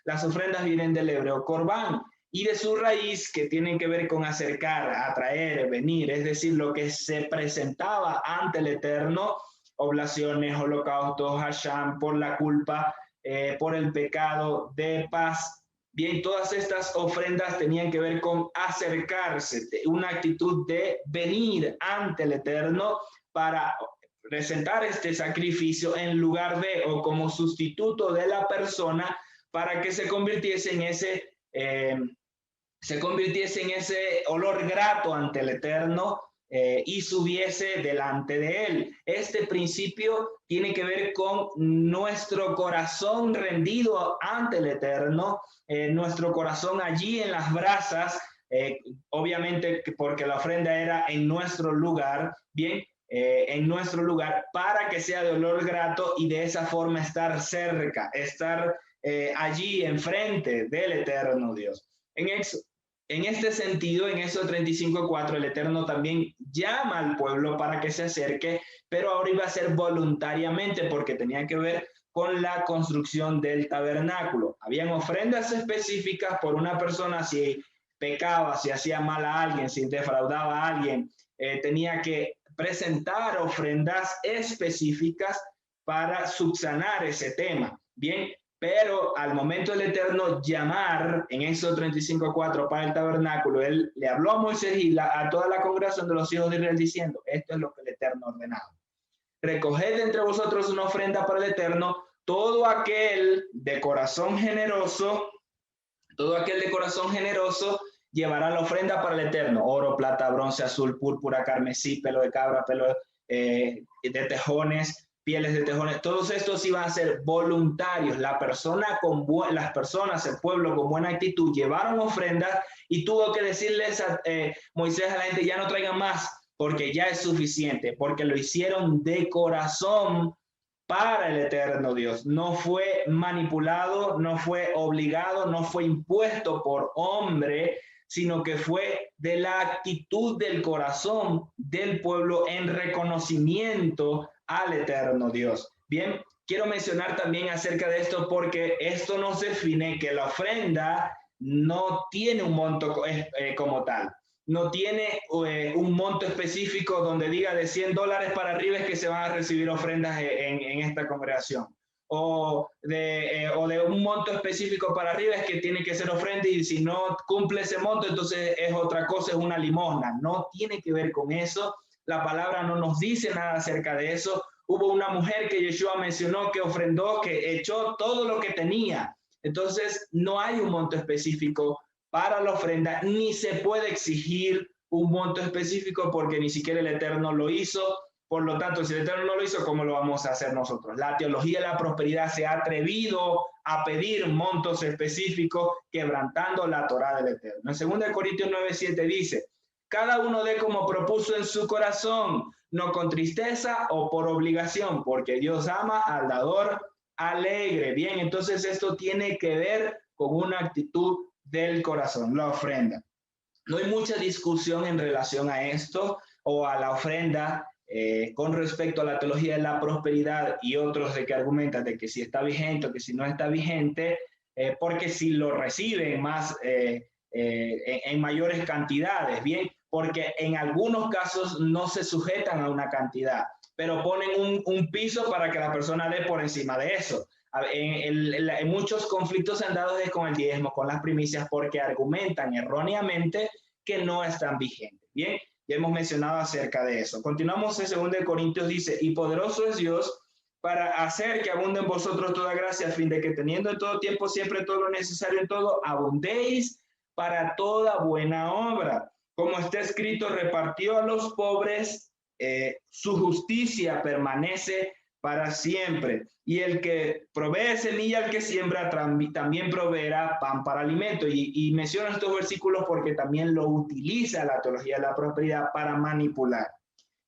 Las ofrendas vienen del hebreo corbán y de su raíz que tienen que ver con acercar, atraer, venir, es decir, lo que se presentaba ante el Eterno, oblaciones, holocaustos, hasham, por la culpa, por el pecado, de paz. Bien, todas estas ofrendas tenían que ver con acercarse, una actitud de venir ante el Eterno para presentar este sacrificio en lugar de o como sustituto de la persona para que se convirtiese en ese olor grato ante el Eterno y subiese delante de él. Este principio tiene que ver con nuestro corazón rendido ante el Eterno, nuestro corazón allí en las brasas, obviamente porque la ofrenda era en nuestro lugar, bien, en nuestro lugar, para que sea de olor grato y de esa forma estar cerca, estar allí enfrente del Eterno Dios. En este sentido, en eso 35:4, el Eterno también llama al pueblo para que se acerque, pero ahora iba a ser voluntariamente porque tenía que ver con la construcción del tabernáculo. Habían ofrendas específicas por una persona si pecaba, si hacía mal a alguien, si defraudaba a alguien, tenía que presentar ofrendas específicas para subsanar ese tema. Bien, pero al momento del Eterno llamar en Éxodo 35:4 para el tabernáculo, él le habló a Moisés y a toda la congregación de los hijos de Israel diciendo, esto es lo que el Eterno ha ordenado. Recoged de entre vosotros una ofrenda para el Eterno, todo aquel de corazón generoso llevará la ofrenda para el Eterno, oro, plata, bronce, azul, púrpura, carmesí, pelo de cabra, pelo de tejones, pieles de tejones, todos estos iban a ser voluntarios. Las personas, el pueblo con buena actitud llevaron ofrendas y tuvo que decirles a Moisés a la gente, ya no traigan más, porque ya es suficiente, porque lo hicieron de corazón para el Eterno Dios. No fue manipulado, no fue obligado, no fue impuesto por hombre, sino que fue de la actitud del corazón del pueblo en reconocimiento al Eterno Dios. Bien, quiero mencionar también acerca de esto porque esto nos define que la ofrenda no tiene un monto como tal. No tiene un monto específico donde diga de $100 para arriba es que se van a recibir ofrendas en esta congregación. O de un monto específico para arriba es que tiene que ser ofrenda y si no cumple ese monto entonces es otra cosa, es una limosna. No tiene que ver con eso. La palabra no nos dice nada acerca de eso. Hubo una mujer que Yeshua mencionó que ofrendó, que echó todo lo que tenía. Entonces no hay un monto específico para la ofrenda, ni se puede exigir un monto específico porque ni siquiera el Eterno lo hizo. Por lo tanto, si el Eterno no lo hizo, ¿cómo lo vamos a hacer nosotros? La teología de la prosperidad se ha atrevido a pedir montos específicos quebrantando la Torá del Eterno. En 2 Corintios 9:7 dice, cada uno dé como propuso en su corazón, no con tristeza o por obligación, porque Dios ama al dador alegre. Bien, entonces esto tiene que ver con una actitud del corazón, la ofrenda. No hay mucha discusión en relación a esto o a la ofrenda con respecto a la teología de la prosperidad y otros de que argumentan de que si está vigente o que si no está vigente, porque si lo reciben más en mayores cantidades, bien, porque en algunos casos no se sujetan a una cantidad, pero ponen un piso para que la persona dé por encima de eso. En muchos conflictos han dado con el diezmo, con las primicias, porque argumentan erróneamente que no están vigentes. Bien, ya hemos mencionado acerca de eso. Continuamos en 2 Corintios, dice, y poderoso es Dios para hacer que abunde en vosotros toda gracia, a fin de que teniendo en todo tiempo siempre todo lo necesario en todo, abundéis para toda buena obra. Como está escrito, repartió a los pobres, su justicia permanece para siempre. Y el que provee semilla al que siembra también proveerá pan para alimento. Y menciono estos versículos porque también lo utiliza la teología de la prosperidad para manipular.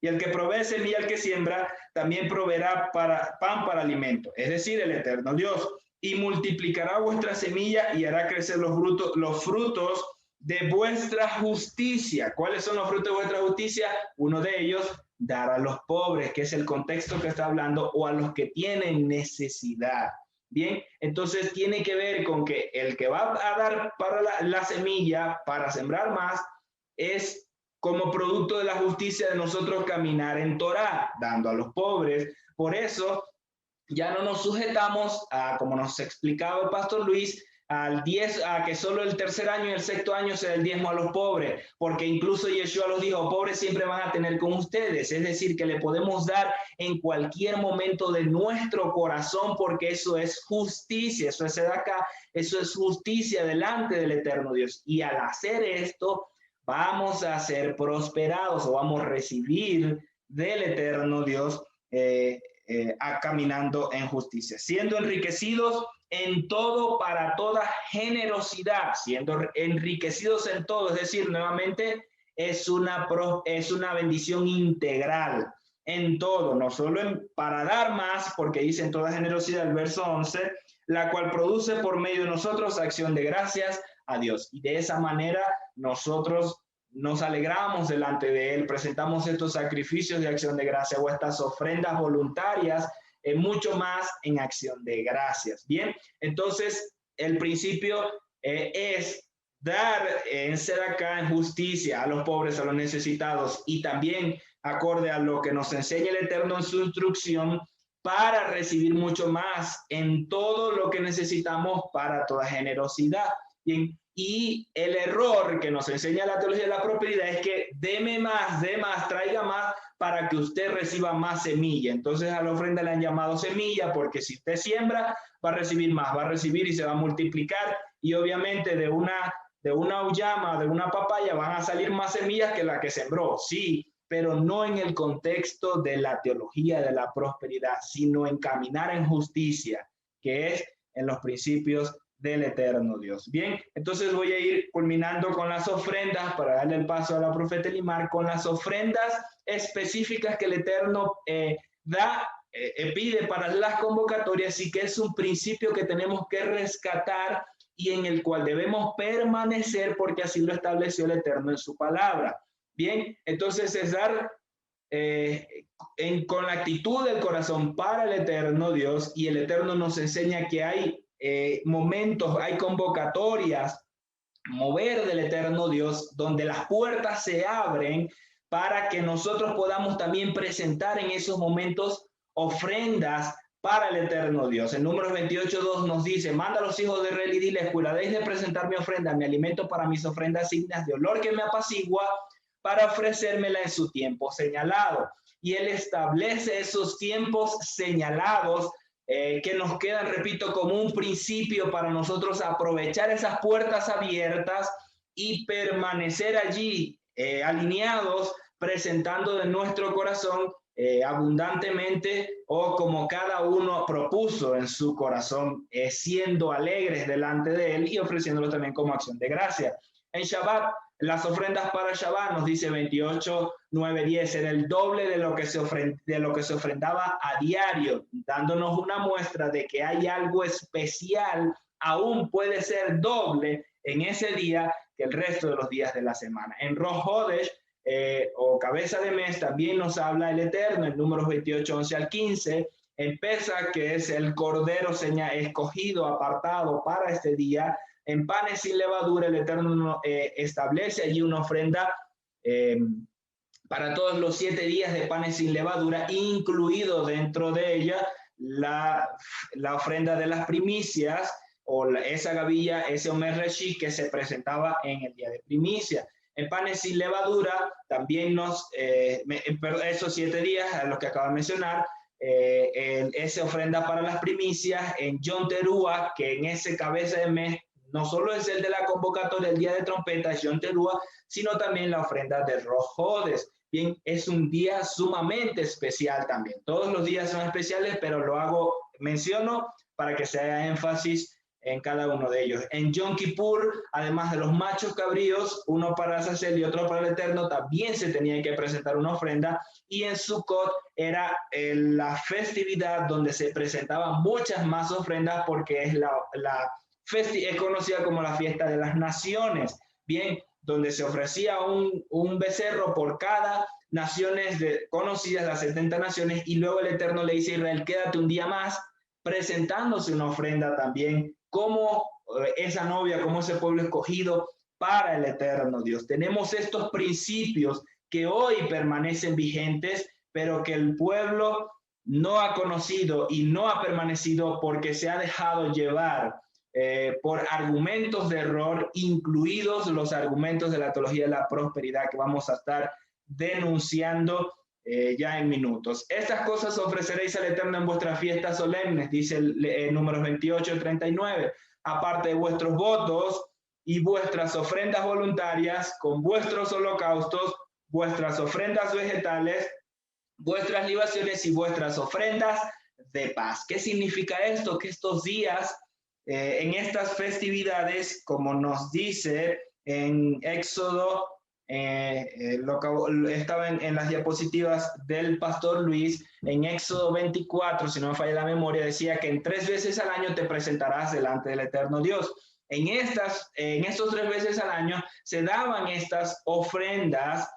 Y el que provee semilla al que siembra también proveerá pan para alimento, es decir, el Eterno Dios. Y multiplicará vuestra semilla y hará crecer los frutos de vuestra justicia. ¿Cuáles son los frutos de vuestra justicia? Uno de ellos, dar a los pobres, que es el contexto que está hablando, o a los que tienen necesidad. Bien, entonces tiene que ver con que el que va a dar para la semilla, para sembrar más, es como producto de la justicia de nosotros caminar en Torá, dando a los pobres. Por eso ya no nos sujetamos a, como nos explicaba el pastor Luis, al 10, a que solo el tercer año y el sexto año sea el diezmo a los pobres, porque incluso Yeshua los dijo, pobres siempre van a tener con ustedes, es decir, que le podemos dar en cualquier momento de nuestro corazón, porque eso es justicia, eso es acá, eso es justicia delante del eterno Dios. Y al hacer esto, vamos a ser prosperados o vamos a recibir del eterno Dios caminando en justicia, siendo enriquecidos en todo para toda generosidad, siendo enriquecidos en todo, es decir, nuevamente es una bendición integral en todo, no solo para dar más, porque dice en toda generosidad el verso 11, la cual produce por medio de nosotros acción de gracias a Dios. Y de esa manera nosotros nos alegramos delante de Él, presentamos estos sacrificios de acción de gracia o estas ofrendas voluntarias, mucho más en acción de gracias. Bien, entonces el principio es dar en ser acá en justicia a los pobres, a los necesitados y también acorde a lo que nos enseña el Eterno en su instrucción para recibir mucho más en todo lo que necesitamos para toda generosidad. Bien, y el error que nos enseña la teología de la prosperidad es que deme más, traiga más para que usted reciba más semilla. Entonces a la ofrenda le han llamado semilla porque si usted siembra va a recibir más, va a recibir y se va a multiplicar y obviamente de una uyama, de una papaya van a salir más semillas que la que sembró, sí, pero no en el contexto de la teología de la prosperidad, sino en caminar en justicia, que es en los principios del eterno Dios. Bien, entonces voy a ir culminando con las ofrendas para darle el paso a la profeta Elimar, con las ofrendas específicas que el Eterno pide para las convocatorias y que es un principio que tenemos que rescatar y en el cual debemos permanecer porque así lo estableció el Eterno en su palabra. Bien, entonces es dar con la actitud del corazón para el eterno Dios y el Eterno nos enseña que hay momentos, hay convocatorias, mover del eterno Dios, donde las puertas se abren para que nosotros podamos también presentar en esos momentos ofrendas para el eterno Dios. En Números 28:2 nos dice, manda a los hijos de Israel y diles, cuidaréis de presentar mi ofrenda, mi alimento para mis ofrendas dignas de olor que me apacigua, para ofrecérmela en su tiempo señalado. Y él establece esos tiempos señalados que nos quedan, repito, como un principio para nosotros aprovechar esas puertas abiertas y permanecer allí alineados, presentando de nuestro corazón abundantemente o como cada uno propuso en su corazón, siendo alegres delante de él y ofreciéndolo también como acción de gracia. En Shabbat, las ofrendas para Shabbat, nos dice 28, 9, 10, era el doble de lo que se ofrendaba a diario, dándonos una muestra de que hay algo especial, aún puede ser doble en ese día que el resto de los días de la semana. En Rosh Hodesh, o cabeza de mes, también nos habla el Eterno en Números 28, 11 al 15, en Pesach, que es el cordero escogido, apartado para este día. En panes sin levadura, el Eterno establece allí una ofrenda para todos los 7 días de panes sin levadura, incluido dentro de ella la ofrenda de las primicias, o esa gavilla, ese Omer Reshit que se presentaba en el día de primicia. En panes sin levadura, también esos 7 días, a los que acabo de mencionar, esa ofrenda para las primicias, en Yom Teruah, que en ese cabeza de mes, no solo es el de la convocatoria, el día de trompeta, Yom Teruah, sino también la ofrenda de Rosh Hodesh. Bien, es un día sumamente especial también. Todos los días son especiales, pero menciono para que se haga énfasis en cada uno de ellos. En Yom Kippur, además de los machos cabríos, uno para el sacerdote y otro para el Eterno, también se tenía que presentar una ofrenda. Y en Sukkot era la festividad donde se presentaban muchas más ofrendas porque es es conocida como la fiesta de las naciones. Bien, donde se ofrecía un becerro por cada naciones conocidas, las 70 naciones, y luego el Eterno le dice a Israel, quédate un día más presentándose una ofrenda también como esa novia, como ese pueblo escogido para el eterno Dios. Tenemos estos principios que hoy permanecen vigentes, pero que el pueblo no ha conocido y no ha permanecido porque se ha dejado llevar por argumentos de error, incluidos los argumentos de la teología de la prosperidad que vamos a estar denunciando ya en minutos. Estas cosas ofreceréis al Eterno en vuestras fiestas solemnes, dice Números 28-39, aparte de vuestros votos y vuestras ofrendas voluntarias, con vuestros holocaustos, vuestras ofrendas vegetales, vuestras libaciones y vuestras ofrendas de paz. ¿Qué significa esto? Que estos días, en estas festividades, como nos dice en Éxodo, estaba en las diapositivas del pastor Luis, en Éxodo 24, si no me falla la memoria, decía que en 3 veces al año te presentarás delante del eterno Dios. En estos 3 veces al año se daban estas ofrendas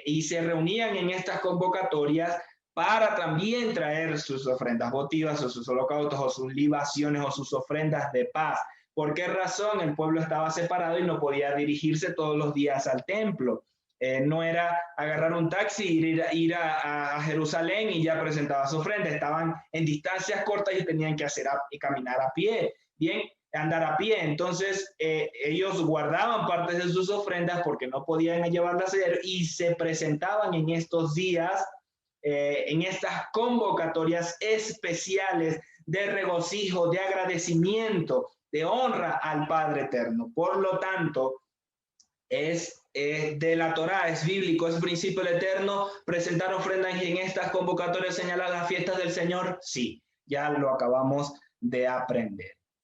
y se reunían en estas convocatorias para también traer sus ofrendas votivas o sus holocaustos o sus libaciones o sus ofrendas de paz. ¿Por qué razón? El pueblo estaba separado y no podía dirigirse todos los días al templo. No era agarrar un taxi e ir a Jerusalén y ya presentaba su ofrenda. Estaban en distancias cortas y tenían que caminar a pie. Bien, andar a pie. Entonces, ellos guardaban partes de sus ofrendas porque no podían llevarlas y se presentaban en estos días, en estas convocatorias especiales de regocijo, de agradecimiento, de honra al Padre Eterno. Por lo tanto, es de la Torá, es bíblico, es principio del Eterno presentar ofrendas en estas convocatorias señaladas las fiestas del Señor. Sí, ya lo acabamos de aprender.